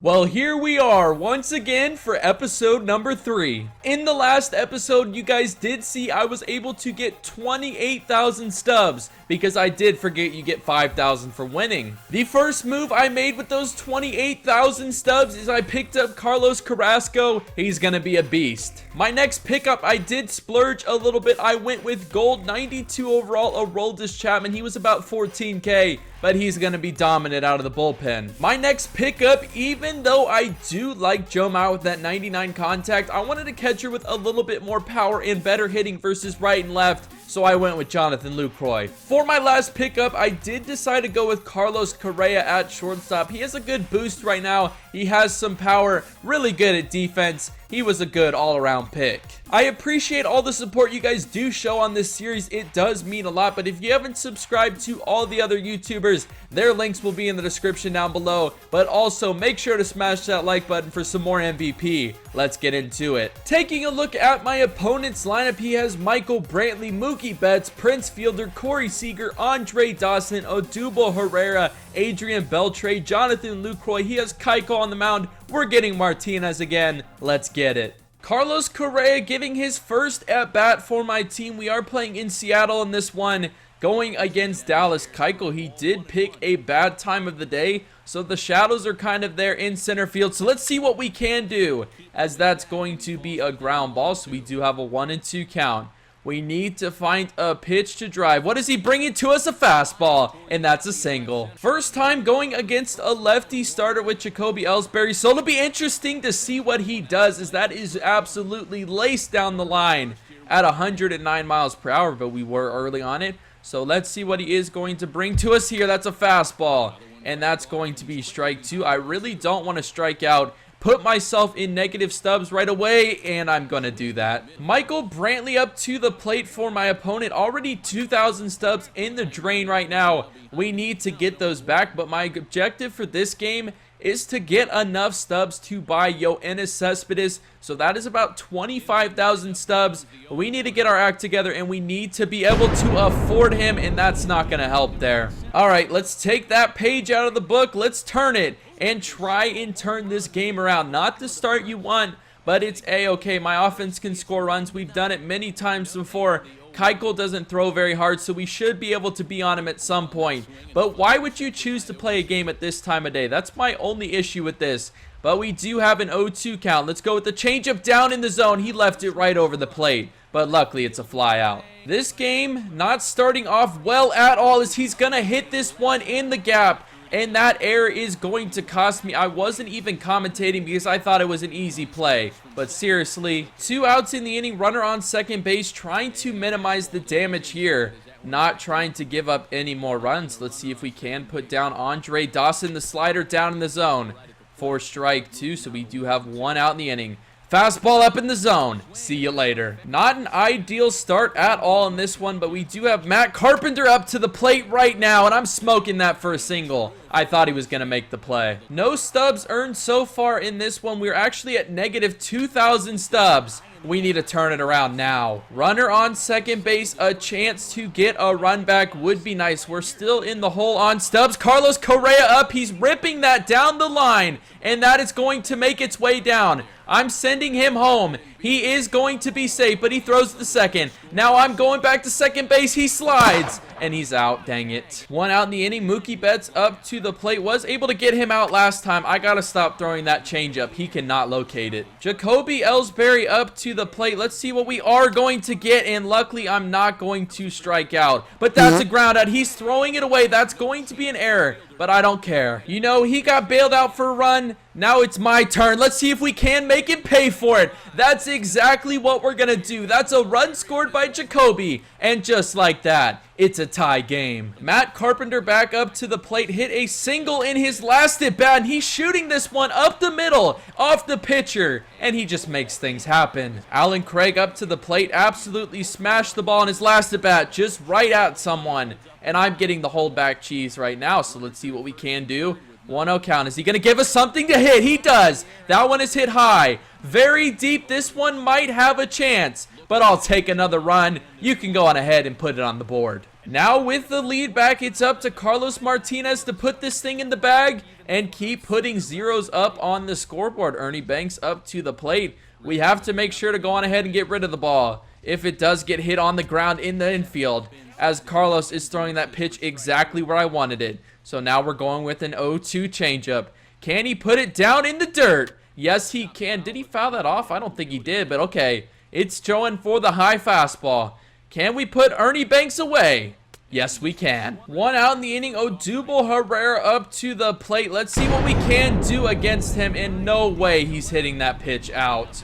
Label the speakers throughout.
Speaker 1: Well, here we are once again for episode number 3. In the last episode, you guys did see I was able to get 28,000 stubs because I did forget you get 5,000 for winning. The first move I made with those 28,000 stubs is I picked up Carlos Carrasco. He's gonna be a beast. My next pickup, I did splurge a little bit. I went with gold 92 overall Aroldis Chapman. He was about 14k. But he's going to be dominant out of the bullpen. My next pickup, even though I do like Joe Mauer with that 99 contact, I wanted a catcher with a little bit more power and better hitting versus right and left. So I went with Jonathan Lucroy. For my last pickup, I did decide to go with Carlos Correa at shortstop. He has a good boost right now. He has some power, really good at defense. He was a good all-around pick. I appreciate all the support you guys do show on this series. It does mean a lot, but if you haven't subscribed to all the other YouTubers, their links will be in the description down below. But also, make sure to smash that like button for some more MVP. Let's get into it. Taking a look at my opponent's lineup, he has Michael Brantley, Mookie Betts, Prince Fielder, Corey Seager, Andre Dawson, Odubel Herrera, Adrian Beltre, Jonathan Lucroy. He has Keuchel on the mound. We're getting Martinez again. Let's get it. Carlos Correa giving his first at-bat for my team. We are playing in Seattle in this one, going against Dallas. Keuchel, he did pick a bad time of the day, so the shadows are kind of there in center field. So let's see what we can do, as that's going to be a ground ball. So we do have a 1-2 count. We need to find a pitch to drive. What is he bringing to us? A fastball, and that's a single. First time going against a lefty starter with Jacoby Ellsbury, so it'll be interesting to see what he does, as that is absolutely laced down the line at 109 miles per hour, but we were early on it. So let's see what he is going to bring to us here. That's a fastball, and that's going to be strike 2. I really don't want to strike out, put myself in negative stubs right away, and I'm gonna do that. Michael Brantley up to the plate for my opponent. Already 2,000 stubs in the drain right now. We need to get those back, but my objective for this game is to get enough stubs to buy Yoenis Cespedes. So that is about 25,000 stubs. We need to get our act together, and we need to be able to afford him, and that's not going to help there. All right, let's take that page out of the book. Let's turn it and try and turn this game around. Not the start you want, but it's a-okay. My offense can score runs. We've done it many times before. Keuchel doesn't throw very hard, so we should be able to be on him at some point. But why would you choose to play a game at this time of day? That's my only issue with this. But we do have an 0-2 count. Let's go with the changeup down in the zone. He left it right over the plate, but luckily it's a fly out. This game not starting off well at all, as he's going to hit this one in the gap. And that error is going to cost me. I wasn't even commentating because I thought it was an easy play. But seriously, 2 outs in the inning, runner on second base, trying to minimize the damage here. Not trying to give up any more runs. Let's see if we can put down Andre Dawson, the slider down in the zone for strike 2. So we do have 1 out in the inning. Fastball up in the zone. See you later. Not an ideal start at all in this one, but we do have Matt Carpenter up to the plate right now, and I'm smoking that for a single. I thought he was going to make the play. No stubs earned so far in this one. We're actually at negative 2,000 stubs. We need to turn it around now. Runner on second base. A chance to get a run back would be nice. We're still in the hole on stubs. Carlos Correa up. He's ripping that down the line, and that is going to make its way down. I'm sending him home. He is going to be safe, but he throws to second. Now I'm going back to second base. He slides, and he's out. Dang it. 1 out in the inning. Mookie Betts up to the plate. Was able to get him out last time. I got to stop throwing that changeup. He cannot locate it. Jacoby Ellsbury up to the plate. Let's see what we are going to get, and luckily I'm not going to strike out. But that's a ground out. He's throwing it away. That's going to be an error, but I don't care. You know, he got bailed out for a run. Now it's my turn. Let's see if we can make it pay for it. That's exactly what we're going to do. That's a run scored by Jacoby. And just like that, it's a tie game. Matt Carpenter back up to the plate. Hit a single in his last at bat. And he's shooting this one up the middle off the pitcher. And he just makes things happen. Alan Craig up to the plate. Absolutely smashed the ball in his last at bat. Just right at someone. And I'm getting the holdback cheese right now. So let's see what we can do. 1-0 count. Is he going to give us something to hit? He does. That one is hit high. Very deep. This one might have a chance, but I'll take another run. You can go on ahead and put it on the board. Now with the lead back, it's up to Carlos Martinez to put this thing in the bag, and keep putting zeros up on the scoreboard. Ernie Banks up to the plate. We have to make sure to go on ahead and get rid of the ball if it does get hit on the ground in the infield, as Carlos is throwing that pitch exactly where I wanted it. So now we're going with an 0-2 changeup. Can he put it down in the dirt? Yes, he can. Did he foul that off? I don't think he did, but okay. It's showing for the high fastball. Can we put Ernie Banks away? Yes, we can. One out in the inning. Odubel Herrera up to the plate. Let's see what we can do against him. In no way he's hitting that pitch out.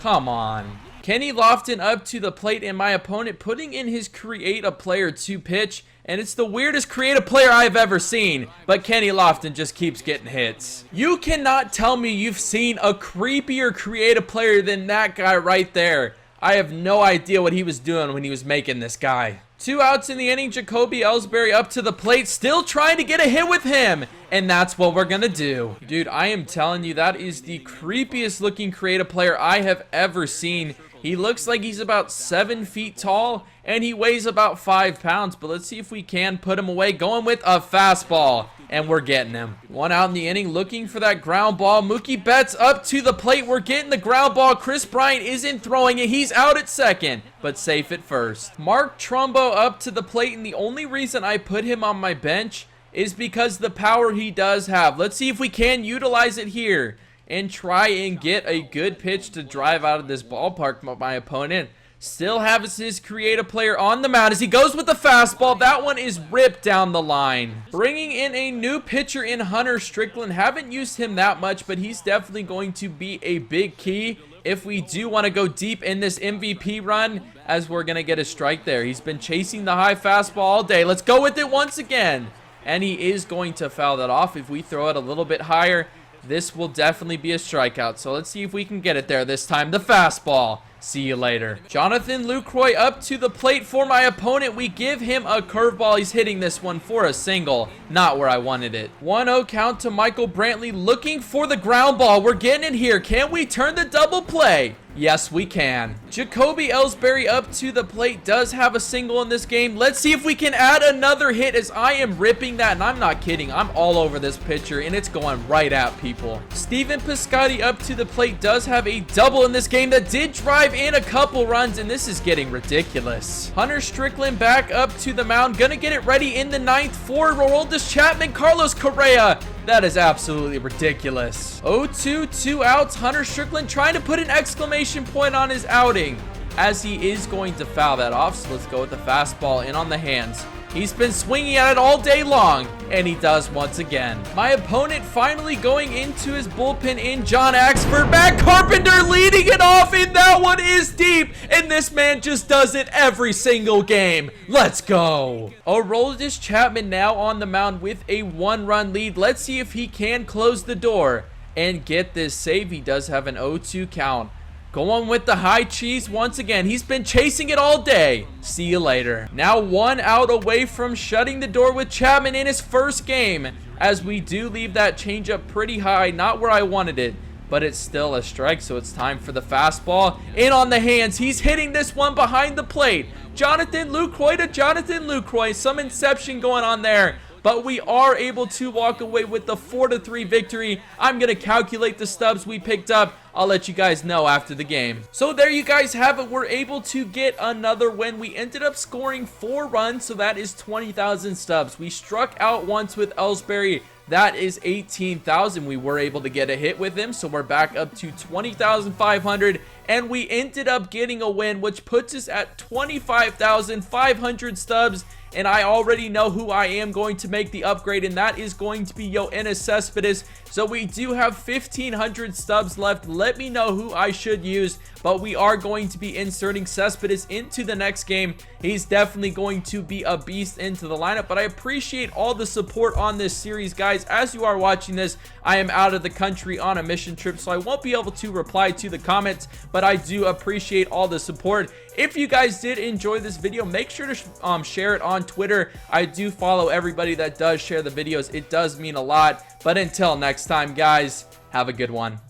Speaker 1: Come on. Kenny Lofton up to the plate, and my opponent putting in his create a player to pitch. And it's the weirdest creative player I've ever seen. But Kenny Lofton just keeps getting hits. You cannot tell me you've seen a creepier creative player than that guy right there. I have no idea what he was doing when he was making this guy. 2 outs in the inning. Jacoby Ellsbury up to the plate, still trying to get a hit with him. And that's what we're going to do. Dude, I am telling you, that is the creepiest looking creative player I have ever seen. He looks like he's about 7 feet tall, and he weighs about 5 pounds. But let's see if we can put him away. Going with a fastball, and we're getting him. 1 out in the inning, looking for that ground ball. Mookie Betts up to the plate. We're getting the ground ball. Chris Bryant isn't throwing it. He's out at second, but safe at first. Mark Trumbo up to the plate, and the only reason I put him on my bench is because the power he does have. Let's see if we can utilize it here and try and get a good pitch to drive out of this ballpark. My opponent still has his creative player on the mound as he goes with the fastball. That one is ripped down the line. Bringing in a new pitcher in Hunter Strickland. Haven't used him that much, but he's definitely going to be a big key if we do want to go deep in this MVP run, as we're going to get a strike there. He's been chasing the high fastball all day. Let's go with it once again. And he is going to foul that off. If we throw it a little bit higher, this will definitely be a strikeout. So let's see if we can get it there this time. The fastball. See you later. Jonathan Lucroy up to the plate for my opponent. We give him a curveball. He's hitting this one for a single. Not where I wanted it. 1-0 count to Michael Brantley, looking for the ground ball. We're getting it here. Can we turn the double play? Yes, we can. Jacoby Ellsbury up to the plate, does have a single in this game. Let's see if we can add another hit, as I am ripping that, and I'm not kidding. I'm all over this pitcher, and it's going right at people. Steven Piscotty up to the plate, does have a double in this game that did drive in a couple runs, and this is getting ridiculous. Hunter Strickland back up to the mound, gonna get it ready in the 9th for Aroldis Chapman. Carlos Correa. That is absolutely ridiculous. 0-2, 2 outs. Hunter Strickland trying to put an exclamation point on his outing, as he is going to foul that off. So let's go with the fastball in on the hands. He's been swinging at it all day long, and he does once again. My opponent finally going into his bullpen in John Axford. Matt Carpenter leading it off, and that one is deep, and this man just does it every single game. Let's go. Aroldis Chapman now on the mound with a 1-run lead. Let's see if he can close the door and get this save. He does have an 0-2 count. Going with the high cheese once again. He's been chasing it all day. See you later. Now 1 out away from shutting the door with Chapman in his first game, as we do leave that changeup pretty high. Not where I wanted it, but it's still a strike. So it's time for the fastball in on the hands. He's hitting this one behind the plate. Jonathan Lucroy to Jonathan Lucroy. Some inception going on there, but we are able to walk away with the 4-3 victory. I'm going to calculate the stubs we picked up. I'll let you guys know after the game. So there you guys have it. We're able to get another win. We ended up scoring 4 runs, so that is 20,000 stubs. We struck out once with Ellsbury. That is 18,000. We were able to get a hit with him, so we're back up to 20,500. And we ended up getting a win, which puts us at 25,500 stubs. And I already know who I am going to make the upgrade, and that is going to be Yoenis Cespedes. So we do have 1,500 stubs left. Let me know who I should use, but we are going to be inserting Cespedes into the next game. He's definitely going to be a beast into the lineup, but I appreciate all the support on this series, guys. As you are watching this, I am out of the country on a mission trip, so I won't be able to reply to the comments, but I do appreciate all the support. If you guys did enjoy this video, make sure to share it on Twitter. I do follow everybody that does share the videos. It does mean a lot. But until next time, guys, have a good one.